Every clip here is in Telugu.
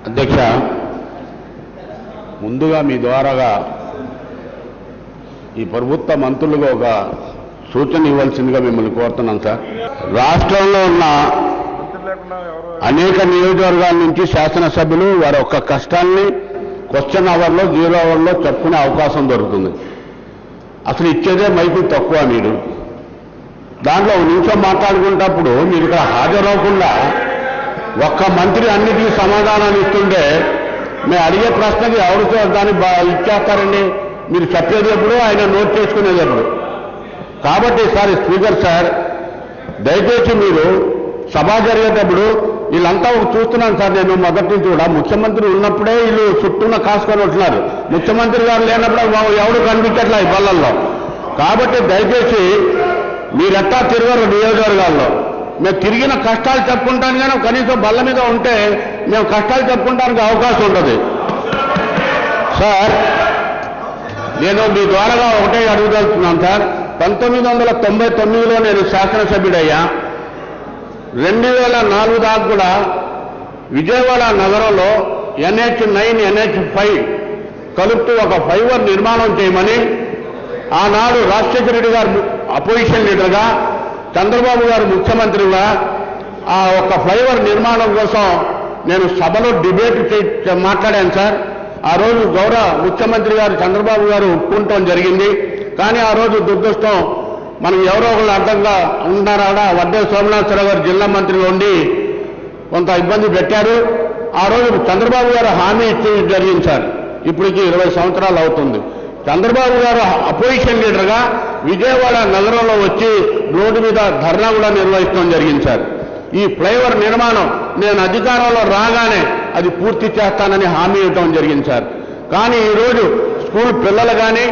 అధ్యక్ష, ముందుగా మీ ద్వారాగా ఈ ప్రభుత్వ మంత్రులుగా ఒక సూచన ఇవ్వాల్సిందిగా మిమ్మల్ని కోరుతున్నాను సార్. రాష్ట్రంలో ఉన్న అనేక నియోజకవర్గాల నుంచి శాసనసభ్యులు వారి యొక్క కష్టాన్ని క్వశ్చన్ అవర్లో 0 అవర్లో చెప్పుకునే అవకాశం దొరుకుతుంది. అసలు ఇచ్చేదే మైకు తక్కువ. మీరు దాంట్లో 1 నిమిషం మాట్లాడుకునేటప్పుడు మీరు ఇక్కడ హాజరవకుండా ఒక్క మంత్రి అన్నిటికీ సమాధానాలు ఇస్తుంటే మేము అడిగే ప్రశ్నకి ఎవరితో దాన్ని ఇచ్చేస్తారండి? మీరు చెప్పేది ఎప్పుడు, ఆయన నోట్ చేసుకునేది ఎప్పుడు? కాబట్టి సార్ స్పీకర్ సార్, దయచేసి మీరు సభ జరిగేటప్పుడు వీళ్ళంతా చూస్తున్నాను సార్. నేను మొదటి నుంచి కూడా ముఖ్యమంత్రి ఉన్నప్పుడే వీళ్ళు చుట్టూన కాసుకొని ఉంటున్నారు. ముఖ్యమంత్రి గారు లేనప్పుడు ఎవడు కనిపించట్లా ఈ బళ్ళల్లో. కాబట్టి దయచేసి మీరెట్టా తిరగరు నియోజకవర్గాల్లో. మేము తిరిగిన కష్టాలు చెప్పుకుంటాను, కానీ కనీసం బల్ల మీద ఉంటే మేము కష్టాలు చెప్పుకుంటానికి అవకాశం ఉంటుంది. సార్, నేను మీ ద్వారాగా ఒకటే అడుగుదలుచున్నాను సార్. 1999లో నేను శాసనసభ్యుడయ్యా. 2004 దాకా కూడా విజయవాడ నగరంలో NH9, NH5 కలుపుతూ ఒక ఫ్లైఓవర్ నిర్మాణం చేయమని ఆనాడు రాజశేఖర రెడ్డి గారు అపోజిషన్ లీడర్గా, చంద్రబాబు గారు ముఖ్యమంత్రిగా ఆ ఒక ఫ్లైఓవర్ నిర్మాణం కోసం నేను సభలో డిబేట్ మాట్లాడాను సార్. ఆ రోజు గౌరవ ముఖ్యమంత్రి గారు చంద్రబాబు గారు ఒప్పుకుంటాం జరిగింది. కానీ ఆ రోజు దురదృష్టం, మనం ఎవరో ఒకళ్ళు అర్థంగా ఉన్నారా, వడ్డే సోమనాథరావు గారు జిల్లా మంత్రిగా ఉండి కొంత ఇబ్బంది పెట్టారు. ఆ రోజు చంద్రబాబు గారు హామీ ఇచ్చి జరిగింది సార్. ఇప్పటికి 20 సంవత్సరాలు అవుతుంది. చంద్రబాబు గారు అపోజిషన్ లీడర్గా విజయవాడ నగరంలో వచ్చి రోడ్డు మీద ధర్నా కూడా నిర్వహించడం జరిగింది సార్. ఈ ఫ్లైఓవర్ నిర్మాణం నేను అధికారంలో రాగానే అది పూర్తి చేస్తానని హామీ ఇవ్వడం జరిగింది సార్. కానీ ఈరోజు స్కూల్ పిల్లలు కానీ,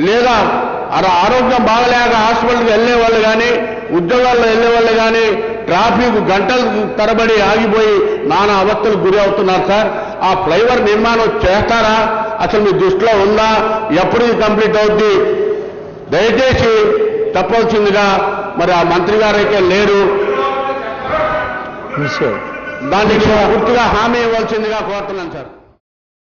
లేదా ఆరోగ్యం బాగలేక హాస్పిటల్కి వెళ్ళే వాళ్ళు కానీ, ఉద్యోగాల్లో వెళ్ళే వాళ్ళు కానీ ట్రాఫిక్ గంటల తరబడి ఆగిపోయి నానా అవస్థలకు గురి అవుతున్నారు సార్. ఆ ఫ్లైఓవర్ నిర్మాణం చేస్తారా? అసలు మీ దృష్టిలో ఉందా? ఎప్పుడు ఇది కంప్లీట్ అవుద్ది? దయచేసి చెప్పవలసిందిగా, మరి ఆ మంత్రి గారైతే లేరు, దానికి పూర్తిగా హామీ ఇవ్వాల్సిందిగా కోరుతున్నాను సార్.